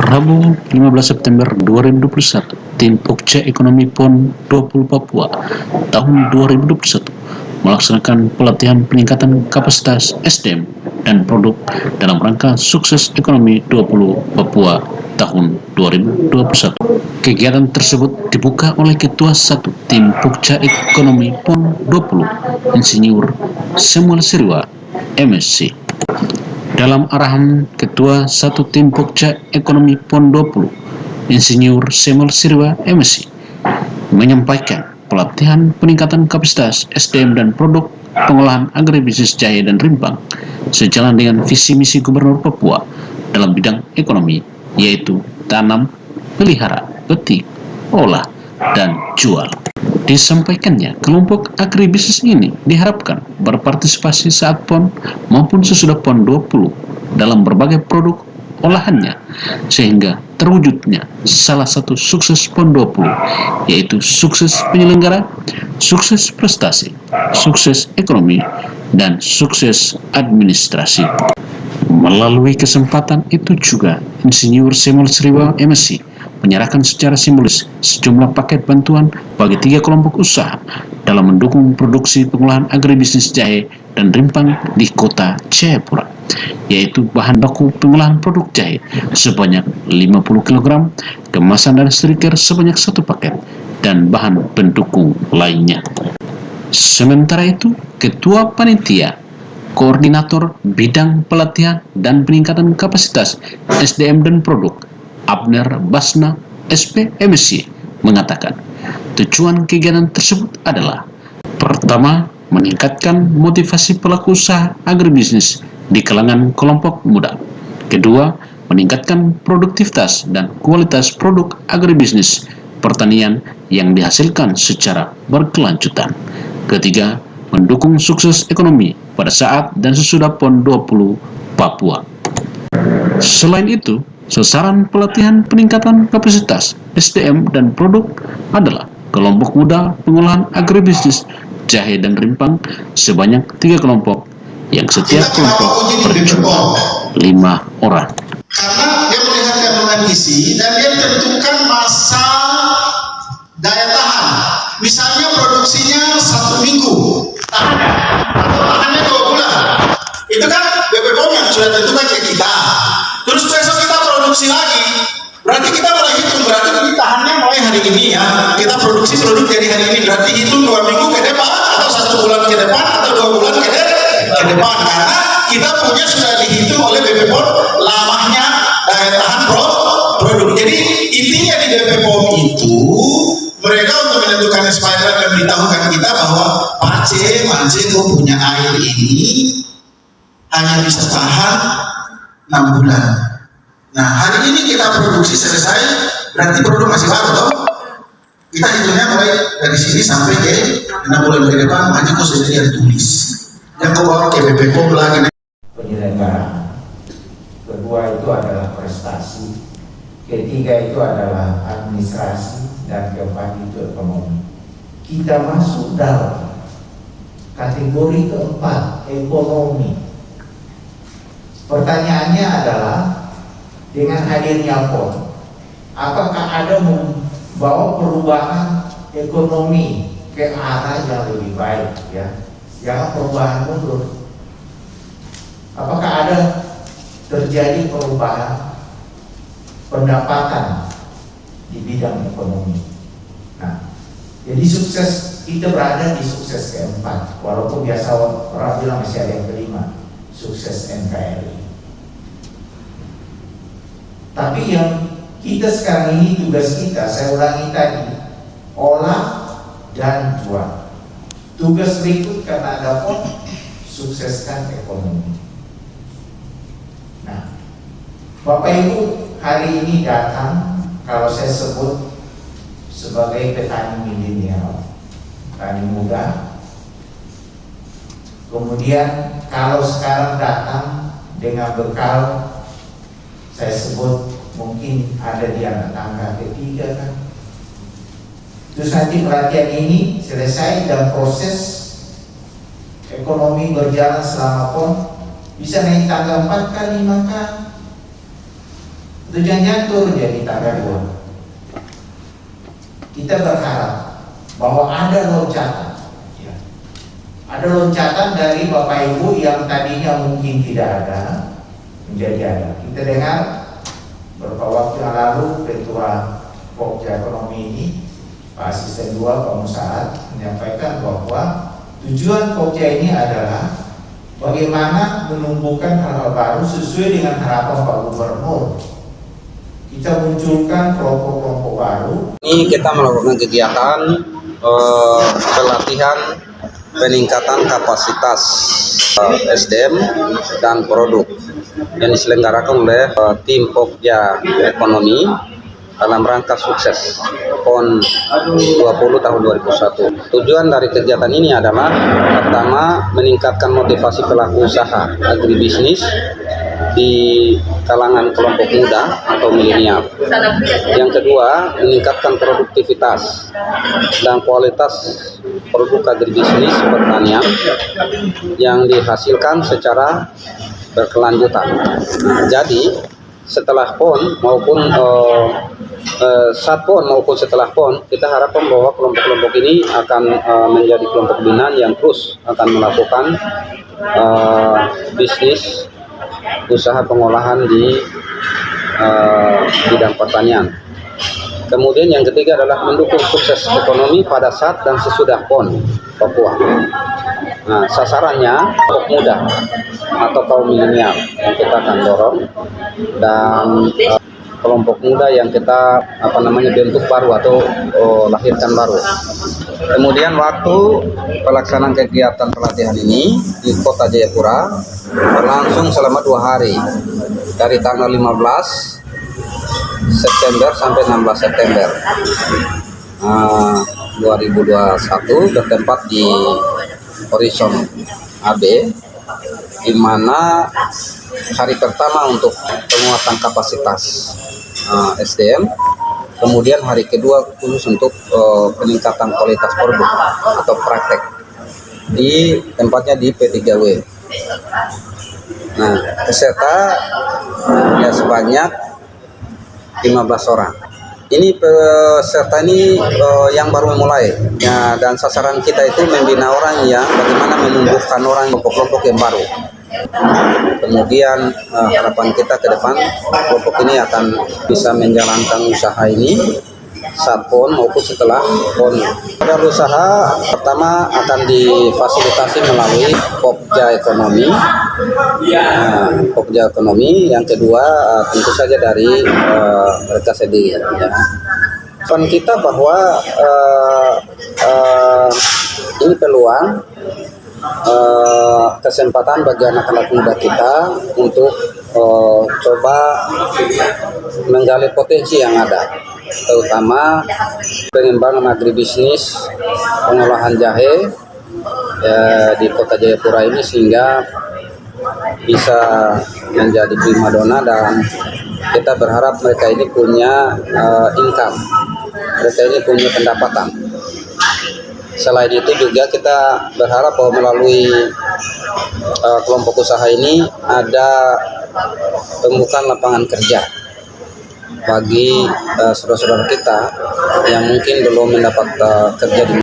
Rabu 15 September 2021, tim Pokja Ekonomi PON 20 Papua tahun 2021 melaksanakan pelatihan peningkatan kapasitas SDM dan produk dalam rangka sukses ekonomi 20 Papua tahun 2021. Kegiatan tersebut dibuka oleh Ketua 1 Tim Pokja Ekonomi PON 20, Insinyur Samuel Siriwa, MSc. Dalam arahan Ketua 1 Tim Pokja Ekonomi PON 20, Insinyur Samuel Siriwa, MSc, menyampaikan pelatihan peningkatan kapasitas SDM dan produk pengolahan agribisnis jahe dan rimpang sejalan dengan visi misi Gubernur Papua dalam bidang ekonomi, yaitu tanam, pelihara, petik, olah, dan jual. Disampaikannya, kelompok agribisnis ini diharapkan berpartisipasi saat PON maupun sesudah PON 20 dalam berbagai produk olahannya, sehingga terwujudnya salah satu sukses PON 20, yaitu sukses penyelenggara, sukses prestasi, sukses ekonomi, dan sukses administrasi. Melalui kesempatan itu juga, Insinyur Samuel Siriwa, MSc, menyerahkan secara simbolis sejumlah paket bantuan bagi 3 kelompok usaha dalam mendukung produksi pengolahan agribisnis jahe dan rimpang di kota Jayapura, yaitu bahan baku pengolahan produk jahe sebanyak 50 kg, kemasan dan stiker sebanyak 1 paket, dan bahan pendukung lainnya. Sementara itu, Ketua Panitia Koordinator Bidang Pelatihan dan Peningkatan Kapasitas SDM dan Produk, Abner Basna, SP, MSc, mengatakan tujuan kegiatan tersebut adalah: pertama, meningkatkan motivasi pelaku usaha agribisnis di kalangan kelompok muda; kedua, meningkatkan produktivitas dan kualitas produk agribisnis pertanian yang dihasilkan secara berkelanjutan; ketiga, mendukung sukses ekonomi pada saat dan sesudah PON 20 Papua. Selain itu, sasaran pelatihan peningkatan kapasitas SDM dan produk adalah kelompok muda pengolahan agribisnis jahe dan rimpang sebanyak 3 kelompok, yang setiap kelompok berjumlah 5 orang. Karena dia melihat kandungan gizi dan dia tentukan masa daya tahan. Misalnya produksinya 1 minggu, atau tahannya 2 bulan. Itu kan BPOM yang sudah tentukan ke kita. Terus besok kita produksi lagi, berarti kita mulai hitung, berarti ini tahannya mulai hari ini ya. Kita produksi produk dari hari ini, berarti hitung 2 minggu ke depan, atau 1 bulan ke depan, atau 2 bulan ke depan. Karena kita punya sudah dihitung oleh BPOM lamanya daya tahan produk. Jadi intinya di BPOM itu mereka untuk menentukan expired dan memberitahukan kita bahwa Pace, kau punya air ini hanya bisa tahan 6 bulan. Nah, hari ini kita produksi selesai, berarti produk masih baru toh? Kita hitungnya mulai dari sini sampai ke 6 bulan ke depan, hanya kau sendiri yang tulis. Yang kau bawa ke BPOM lagi. Penyelenggara. Kedua itu adalah prestasi. Ketiga itu adalah administrasi, dan keempat itu ekonomi. Kita masuk dalam kategori keempat, ekonomi. Pertanyaannya adalah, dengan hadirnya PON, apakah ada membawa perubahan ekonomi ke arah yang lebih baik, ya? Jangan perubahan mundur. Apakah ada terjadi perubahan pendapatan di bidang ekonomi? Nah, jadi sukses kita berada di sukses keempat, walaupun biasa orang bilang masih ada yang kelima, sukses NKRI. Tapi yang kita sekarang ini, tugas kita, saya ulangi tadi, olah dan jual. Tugas berikut karena ada PON, sukseskan ekonomi. Nah, Bapak Ibu hari ini datang, kalau saya sebut sebagai petani milenial, petani muda. Kemudian kalau sekarang datang dengan bekal, saya sebut mungkin ada di angka ketiga kan. Terus nanti pelatihan ini selesai dan proses ekonomi berjalan selama PON, bisa naik tangga 4 kali 5 kali. itu jangan turun jadi tanggal 2. Kita berharap bahwa ada loncatan, ya. Ada loncatan dari Bapak Ibu yang tadinya mungkin tidak ada menjadi ada. Kita dengar beberapa waktu yang lalu Ketua Pokja Ekonomi ini, Pak Asisten 2 Pak Musaad menyampaikan bahwa tujuan Pokja ini adalah bagaimana menumbuhkan hal-hal baru sesuai dengan harapan Pak Gubernur. Kita munculkan kelompok-kelompok baru. Ini kita melakukan kegiatan pelatihan peningkatan kapasitas SDM dan produk yang diselenggarakan oleh tim Pokja Ekonomi dalam rangka sukses PON 20 tahun 2021. Tujuan dari kegiatan ini adalah pertama, meningkatkan motivasi pelaku usaha agribisnis di kalangan kelompok muda atau milenial. Yang kedua, meningkatkan produktivitas dan kualitas produk agribisnis pertanian yang dihasilkan secara berkelanjutan. Jadi setelah PON maupun saat PON maupun setelah PON, kita harapkan bahwa kelompok-kelompok ini akan menjadi kelompok binaan yang terus akan melakukan bisnis usaha pengolahan di bidang pertanian. Kemudian yang ketiga adalah mendukung sukses ekonomi pada saat dan sesudah PON Papua. Nah, sasarannya kelompok muda atau kaum milenial yang kita akan dorong, dan kelompok muda yang kita bentuk baru atau lahirkan baru. Kemudian waktu pelaksanaan kegiatan pelatihan ini di Kota Jayapura berlangsung selama 2 hari, dari tanggal 15 September sampai 16 September 2021, bertempat di Horizon AB, di mana hari pertama untuk penguatan kapasitas SDM, kemudian hari kedua khusus untuk peningkatan kualitas produk atau praktek di tempatnya di P3W. Nah, peserta ya sebanyak 15 orang. Ini peserta ini yang baru memulai ya, dan sasaran kita itu membina orang yang bagaimana menumbuhkan orang kelompok-kelompok yang baru. Kemudian harapan kita ke depan kelompok ini akan bisa menjalankan usaha ini saat PON maupun setelah PON. Modal usaha pertama akan difasilitasi melalui Pokja Ekonomi. Pokja Ekonomi. Yang kedua tentu saja dari mereka sendiri. Ya. Pesan kita bahwa ini peluang, kesempatan bagi anak-anak muda kita untuk coba menggali potensi yang ada, terutama pengembangan agribisnis pengolahan jahe ya, di Kota Jayapura ini, sehingga bisa menjadi primadona, dan kita berharap mereka ini punya income, mereka ini punya pendapatan. Selain itu juga kita berharap bahwa melalui kelompok usaha ini ada pembukaan lapangan kerja bagi saudara-saudara kita yang mungkin belum mendapat kerja di